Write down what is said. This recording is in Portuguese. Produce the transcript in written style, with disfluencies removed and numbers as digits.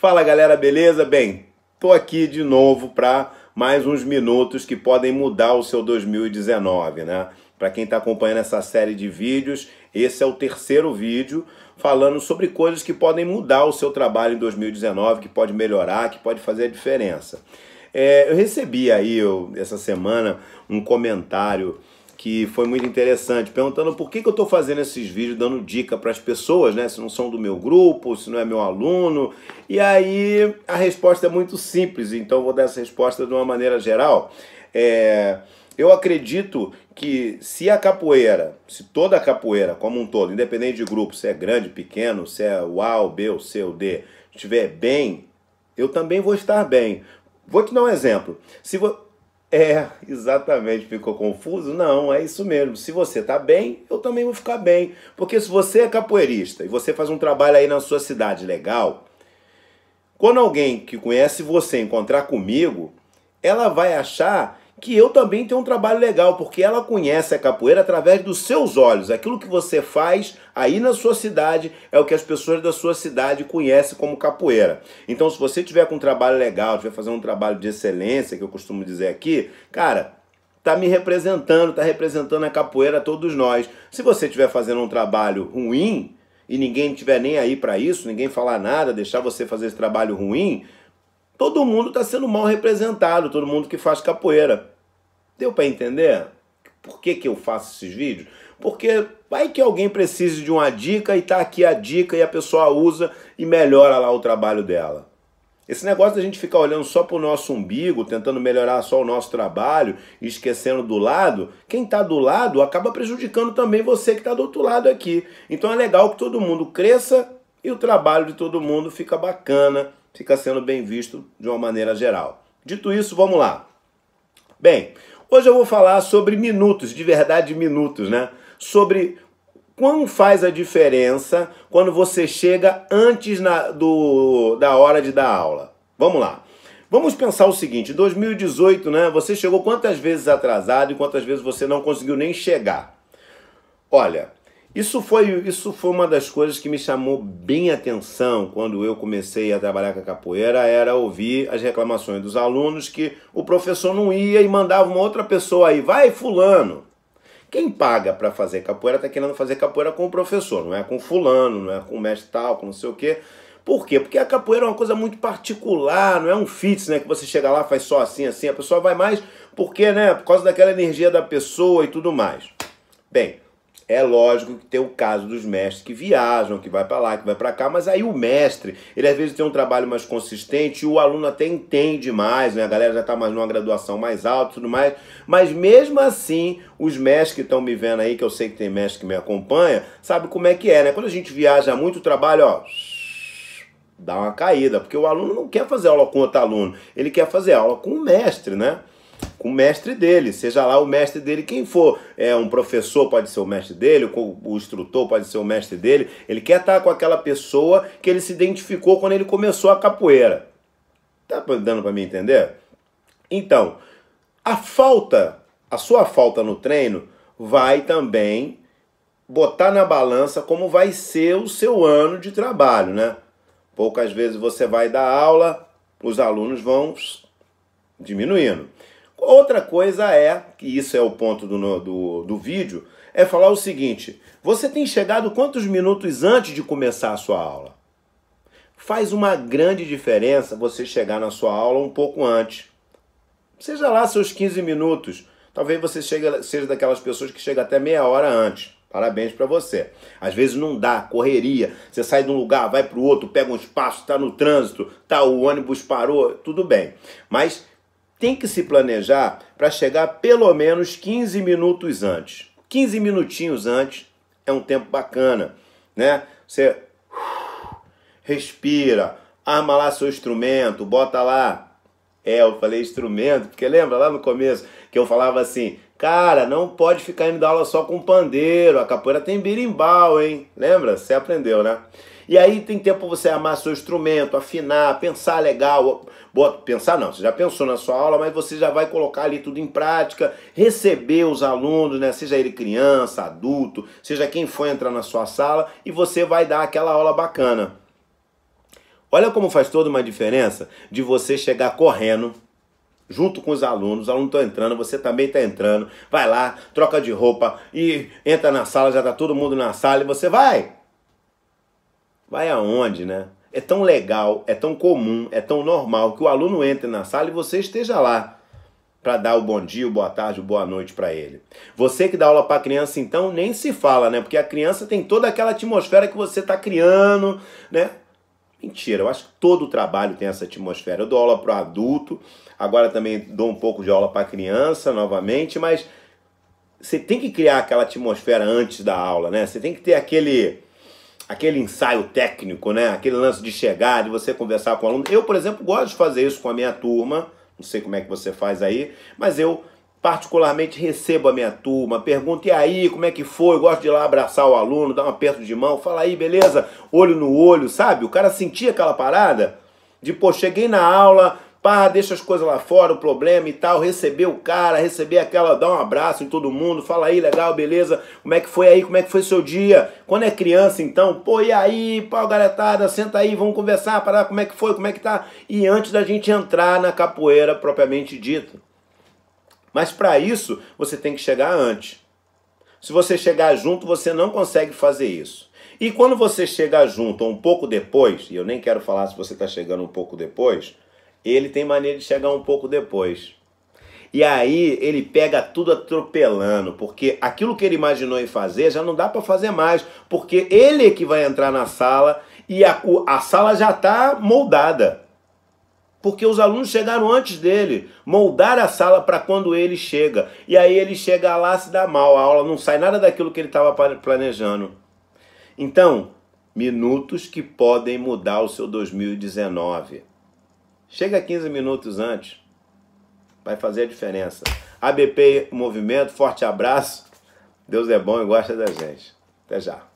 Fala galera, beleza? Bem, tô aqui de novo para mais uns minutos que podem mudar o seu 2019, né? Para quem está acompanhando essa série de vídeos, esse é o terceiro vídeo falando sobre coisas que podem mudar o seu trabalho em 2019, que pode melhorar, que pode fazer a diferença. Eu recebi aí essa semana um comentário que foi muito interessante, perguntando por que eu estou fazendo esses vídeos, dando dica para as pessoas, né? Se não são do meu grupo, se não é meu aluno. E aí a resposta é muito simples, então eu vou dar essa resposta de uma maneira geral. Eu acredito que se a capoeira, se toda a capoeira como um todo, independente de grupo, se é grande, pequeno, se é o A, o B, o C, o D, estiver bem, eu também vou estar bem. Vou te dar um exemplo. Exatamente, ficou confuso? Não, é isso mesmo. Se você tá bem, eu também vou ficar bem. Porque se você é capoeirista e você faz um trabalho aí na sua cidade legal, quando alguém que conhece você encontrar comigo, ela vai achar que eu também tenho um trabalho legal, porque ela conhece a capoeira através dos seus olhos. Aquilo que você faz aí na sua cidade é o que as pessoas da sua cidade conhecem como capoeira. Então, se você tiver com um trabalho legal, tiver fazendo um trabalho de excelência, que eu costumo dizer aqui, cara, tá me representando, tá representando a capoeira a todos nós. Se você estiver fazendo um trabalho ruim e ninguém estiver nem aí para isso, ninguém falar nada, deixar você fazer esse trabalho ruim, todo mundo está sendo mal representado, todo mundo que faz capoeira. Deu para entender por que eu faço esses vídeos? Porque vai que alguém precise de uma dica e tá aqui a dica e a pessoa usa e melhora lá o trabalho dela. Esse negócio da gente ficar olhando só para o nosso umbigo, tentando melhorar só o nosso trabalho e esquecendo do lado, quem está do lado acaba prejudicando também você que está do outro lado aqui. Então é legal que todo mundo cresça e o trabalho de todo mundo fica bacana, fica sendo bem visto de uma maneira geral. Dito isso, vamos lá. Bem, hoje eu vou falar sobre minutos, de verdade minutos, né? Sobre quão faz a diferença quando você chega antes da hora de dar aula. Vamos lá. Vamos pensar o seguinte, em 2018, né? Você chegou quantas vezes atrasado e quantas vezes você não conseguiu nem chegar? Olha, isso foi uma das coisas que me chamou bem a atenção quando eu comecei a trabalhar com a capoeira, era ouvir as reclamações dos alunos que o professor não ia e mandava uma outra pessoa aí, vai fulano. Quem paga para fazer capoeira está querendo fazer capoeira com o professor, não é com fulano, não é com o mestre tal, com não sei o quê. Por quê? Porque a capoeira é uma coisa muito particular, não é um fitness, né, que você chega lá, faz só assim, assim, a pessoa vai mais porque, né, por causa daquela energia da pessoa e tudo mais. Bem, é lógico que tem o caso dos mestres que viajam, que vai para lá, que vai para cá, mas aí o mestre, ele às vezes tem um trabalho mais consistente e o aluno até entende mais, né? A galera já está mais numa graduação mais alta e tudo mais, mas mesmo assim, os mestres que estão me vendo aí, que eu sei que tem mestre que me acompanha, sabe como é que é, né? Quando a gente viaja muito, o trabalho, ó, dá uma caída, porque o aluno não quer fazer aula com outro aluno, ele quer fazer aula com o mestre, né? Com o mestre dele, seja lá o mestre dele quem for, um professor pode ser o mestre dele, o instrutor pode ser o mestre dele, ele quer estar com aquela pessoa que ele se identificou quando ele começou a capoeira. Tá dando para me entender? Então, a sua falta no treino vai também botar na balança como vai ser o seu ano de trabalho, né? Poucas vezes você vai dar aula, os alunos vão diminuindo. Outra coisa que isso é o ponto do vídeo, é falar o seguinte, você tem chegado quantos minutos antes de começar a sua aula? Faz uma grande diferença você chegar na sua aula um pouco antes. Seja lá seus 15 minutos, talvez você seja daquelas pessoas que chega até meia hora antes. Parabéns para você. Às vezes não dá, correria, você sai de um lugar, vai para o outro, pega um espaço, está no trânsito, o ônibus parou, tudo bem. Mas tem que se planejar para chegar pelo menos 15 minutos antes. 15 minutinhos antes é um tempo bacana, né? Você respira, arma lá seu instrumento, bota lá. Eu falei instrumento, porque lembra lá no começo que eu falava assim, cara, não pode ficar indo dar aula só com pandeiro, a capoeira tem berimbau, hein? Lembra? Você aprendeu, né? E aí tem tempo para você armar seu instrumento, afinar, pensar legal. Pensar não, você já pensou na sua aula, mas você já vai colocar ali tudo em prática, receber os alunos, né? Seja ele criança, adulto, seja quem for entrar na sua sala, e você vai dar aquela aula bacana. Olha como faz toda uma diferença de você chegar correndo junto com os alunos estão entrando, você também está entrando, vai lá, troca de roupa e entra na sala, já está todo mundo na sala e você vai. Vai aonde, né? É tão legal, é tão comum, é tão normal que o aluno entre na sala e você esteja lá para dar o bom dia, o boa tarde, o boa noite para ele. Você que dá aula para criança, então, nem se fala, né? Porque a criança tem toda aquela atmosfera que você está criando, né? Mentira, eu acho que todo o trabalho tem essa atmosfera. Eu dou aula para o adulto, agora também dou um pouco de aula para criança novamente, mas você tem que criar aquela atmosfera antes da aula, né? Você tem que ter aquele ensaio técnico, né? Aquele lance de chegar, de você conversar com o aluno. Eu, por exemplo, gosto de fazer isso com a minha turma, não sei como é que você faz aí, mas eu particularmente recebo a minha turma, pergunto, e aí, como é que foi? Eu gosto de ir lá abraçar o aluno, dar um aperto de mão, fala aí, beleza? Olho no olho, sabe? O cara sentia aquela parada de, pô, cheguei na aula, pá, deixa as coisas lá fora, o problema e tal, receber o cara, receber aquela, dar um abraço em todo mundo, fala aí, legal, beleza? Como é que foi aí? Como é que foi seu dia? Quando é criança, então, pô, e aí, pau, garotada, senta aí, vamos conversar, parar, como é que foi, como é que tá? E antes da gente entrar na capoeira propriamente dita. Mas para isso, você tem que chegar antes. Se você chegar junto, você não consegue fazer isso. E quando você chega junto ou um pouco depois, e eu nem quero falar se você está chegando um pouco depois, ele tem maneira de chegar um pouco depois. E aí ele pega tudo atropelando, porque aquilo que ele imaginou em fazer já não dá para fazer mais, porque ele é que vai entrar na sala e a sala já está moldada. Porque os alunos chegaram antes dele, moldar a sala para quando ele chega. E aí ele chega lá, se dá mal, a aula não sai nada daquilo que ele estava planejando. Então, minutos que podem mudar o seu 2019. Chega 15 minutos antes, vai fazer a diferença. ABP Movimento, forte abraço. Deus é bom e gosta da gente. Até já.